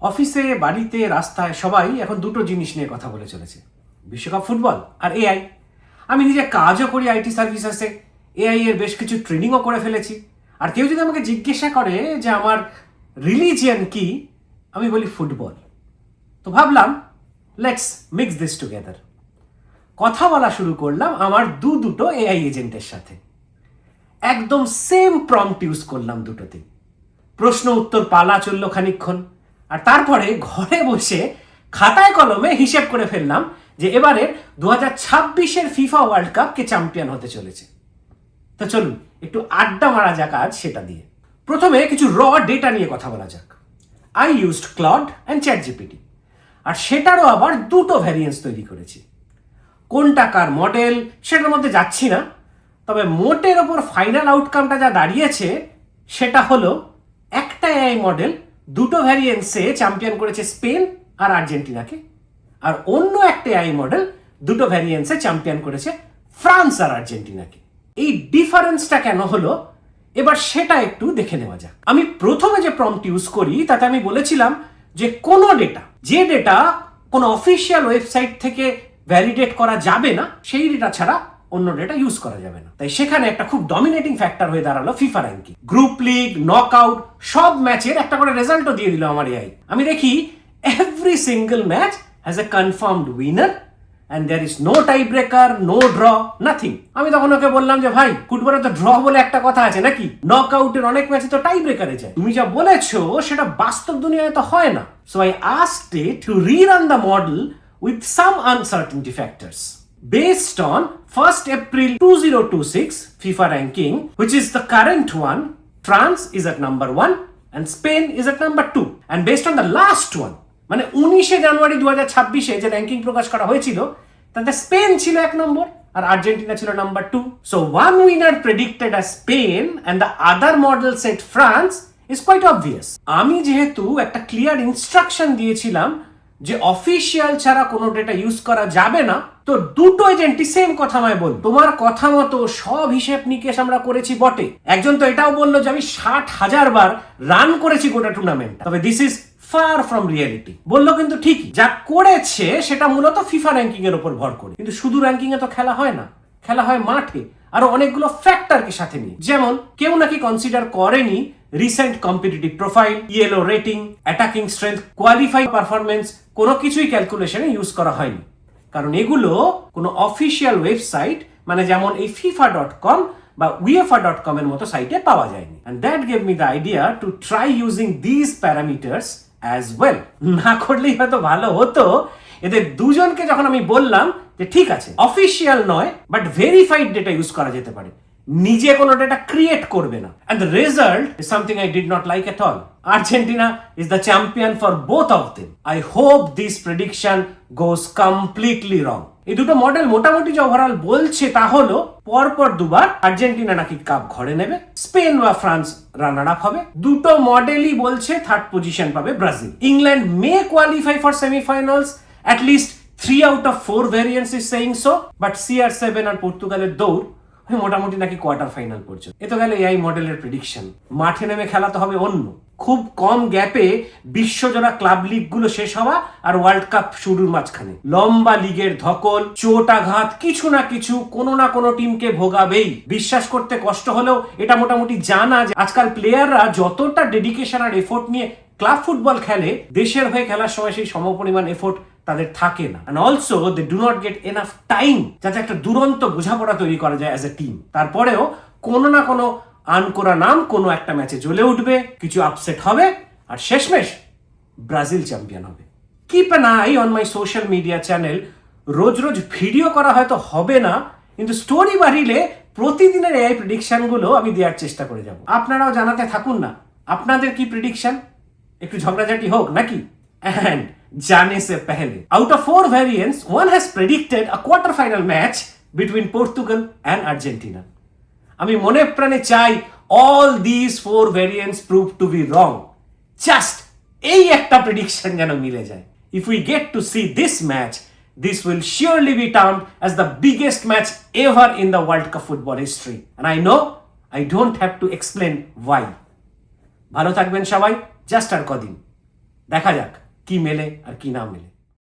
অফিসে, বাড়িতে, রাস্তায় সবাই এখন দুটো জিনিস নিয়ে কথা বলে চলেছে, বিশ্বকাপ ফুটবল আর এআই। আমি নিজে কাজও করি আইটি সার্ভিসেসে, এআই এর বেশ কিছু ট্রেনিংও করে ফেলেছি। আর কেউ যদি আমাকে জিজ্ঞাসা করে যে আমার রিলিজিয়ান কি, আমি বলি ফুটবল। তো ভাবলাম লেটস মিক্স দিস টুগেদার। কথা বলা শুরু করলাম আমার দুটো এআই এজেন্টের সাথে। একদম সেম প্রম্পট ইউজ করলাম দুটোতে। প্রশ্ন উত্তর পালা চললো খানিকক্ষণ, আর তারপরে ঘরে বসে খাতায় কলমে হিসেব করে ফেললাম যে এবারে 2026-এর ফিফা ওয়ার্ল্ড কাপ কে চ্যাম্পিয়ন হতে চলেছে। তো চলুন একটু আড্ডা মারা যাক আজ সেটা দিয়ে। প্রথমে কিছু র ডেটা নিয়ে কথা বলা যাক। I used Claude and chat GPT, আর সেটারও আবার দুটো ভ্যারিয়েন্স তৈরি করেছি। কোনটা কার মডেল সেটার মধ্যে যাচ্ছি না, তবে মোটের ওপর ফাইনাল আউটকামটা যা দাঁড়িয়েছে সেটা হলো একটা এআই মডেল দুটো ভ্যারিয়েন্সে চ্যাম্পিয়ন করেছে স্পেন আর আর্জেন্টিনাকে, আর অন্য একটা এআই মডেল দুটো ভ্যারিয়েন্সে চ্যাম্পিয়ন করেছে ফ্রান্স আর আর্জেন্টিনাকে। এই ডিফারেন্সটা কেন হলো এবার সেটা একটু দেখে নেওয়া যাক। আমি প্রথমে যে প্রম্পট ইউজ করি তাতে আমি বলেছিলাম যে কোনো ডেটা, যে ডেটা কোনো অফিসিয়াল ওয়েবসাইট থেকে ভ্যালিডেট করা যাবে না, সেই ডেটা ছাড়া অন্য ডেটা ইউজ করা যাবে না। তাই সেখানে একটা খুব ডমিনেটিং ফ্যাক্টর হয়ে দাঁড়ালো FIFA ranking. Group league, knockout সব ম্যাচের একটা করে রেজাল্টও দিয়ে দিল আমার এআই। আমি দেখি every single match has a confirmed winner and there is no tiebreaker, no draw, nothing. আমি তখন ওকে বললাম যে ভাই, ফুটবলে তো ড্র বলে একটা কথা আছে নাকি? নকআউটের অনেক ম্যাচে তো টাই ব্রেকারে যায়। তুমি যা বলেছো সেটা বাস্তব দুনিয়ায় তো হয় না। So I asked it to rerun the model with some uncertainty factors. Based on 1st April 2026 FIFA ranking, which is the current one, France is at number 1 and Spain is at number 2. And based on the last one, মানে 19শে জানুয়ারি 2026-এ যে ranking প্রকাশ করা হয়েছিল তাতে Spain ছিল 1 নম্বর আর আর্জেন্টিনা ছিল number 2। So one winner predicted as Spain and the other model set France is quite obvious. আমি যেহেতু একটা ক্লিয়ার ইনস্ট্রাকশন দিয়েছিলাম যে অফিসিয়াল ছাড়া কোনো ডেটা ইউজ করা যাবে না, তো দুটো এজেন্টই সেম কথা আমায় বল, তোমার কথা মতো সব হিসেব নিকেশ আমরা করেছি বটে। একজন তো এটাও বললো যে আমি 60,000 বার রান করেছি গোটা টুর্নামেন্ট, তবে this is far from reality. বললো কিন্তু ঠিকই, যা করেছে সেটা মূলত ফিফা র্যাঙ্কিং এর উপর ভর করে, কিন্তু শুধু র্যাঙ্কিং এ তো খেলা হয় না, খেলা হয় মাঠে আরো অনেকগুলো ফ্যাক্টরকে সাথে নিয়ে। যেমন কেউ নাকি কনসিডার করেনি recent competitive profile, ELO rating, attacking strength, qualify performance, কোনো কিছুই ক্যালকুলেশনে ইউজ করা হয়নি, কারণ এগুলো কোনো অফিসিয়াল ওয়েবসাইট মানে যেমন এই FIFA.com বা UEFA.com এর মতো সাইটে পাওয়া যায়নি। And that gave me the idea to try using these parameters as well. না করলেই হয়তো ভালো হতো। এদের দুজনকে যখন আমি বললাম যে ঠিক আছে অফিসিয়াল নয় বাট ভেরিফাইড ডেটা ইউজ করা যেতে পারে, নিজে কোনো ডেটা ক্রিয়েট করবে না, and the result is something I did not like at all. Argentina is the champion for both of them. I hope this prediction goes completely wrong. এই দুটো model মোটামুটি যে ওভারঅল বলছে তা হলো পরপর দুবার আর্জেন্টিনা নাকি কাপ ঘরে নেবে, স্পেন বা ফ্রান্স রানার আপ হবে। দুটো মডেলই বলছে থার্ড পজিশন পাবে Brazil. England may qualify for semifinals, at least 3 out of 4 variants is saying so, but CR7 আর পর্তুগালের দৌড় মোটামুটি নাকি কোয়ার্টার ফাইনাল পর্যন্ত। এ তো গেল এআই মডেলের প্রেডিকশন। মাঠে নেমে খেলা তো হবে অন্য। খুব কম গ্যাপে বিশ্বজোড়া ক্লাব লিগ গুলো শেষ হওয়া আর ওয়ার্ল্ড কাপ শুরুর মাঝখানে লম্বা লিগের ধকল, চোট আঘাত, কিছু না কিছু কোনো না কোনো টিমকে ভোগাবেই। বিশ্বাস করতে কষ্ট হলেও এটা মোটামুটি জানা যে আজকাল প্লেয়াররা যতটা ডেডিকেশন আর এফোর্ট নিয়ে ক্লাব ফুটবল খেলে, দেশের হয়ে খেলার সময় সেই সমপরিমাণ এফোর্ট তাদের থাকে না। and also they do not get enough time যাতে একটা দুরন্ত বোঝাপড়া তৈরি করা যায় অ্যাজ এ টিম। তারপরেও কোনো না কোনো আনকোরা নাম কোনো একটা ম্যাচে জ্বলে উঠবে, কিছু আপসেট হবে আর শেষমেশ ব্রাজিল চ্যাম্পিয়ন হবে। Keep an I on my social media channel. Rose rose video করা হয়তো হবে না, কিন্তু স্টোরি বাড়িলে প্রতিদিনের এআই প্রেডিকশন গুলো আমি দেওয়ার চেষ্টা করে যাব। আপনারাও জানাতে থাকুন না আপনাদের কি প্রেডিকশন, একটু ঝগড়াঝাটি হোক নাকি। And जाने से पहले, out of 4 variants, one has predicted a quarter-final match between Portugal and Argentina. আমি মনে প্রাণে চাই all these 4 variants prove to be wrong. Just এই একটা prediction যেন মিলে যায়। If we get to see this match, this will surely be termed as the biggest match ever in the World Cup football history. And I know I don't have to explain why. ভালো থাকবেন সবাই, just আর কদিন। দেখা যাক কি মেলে আর কি না মেলে।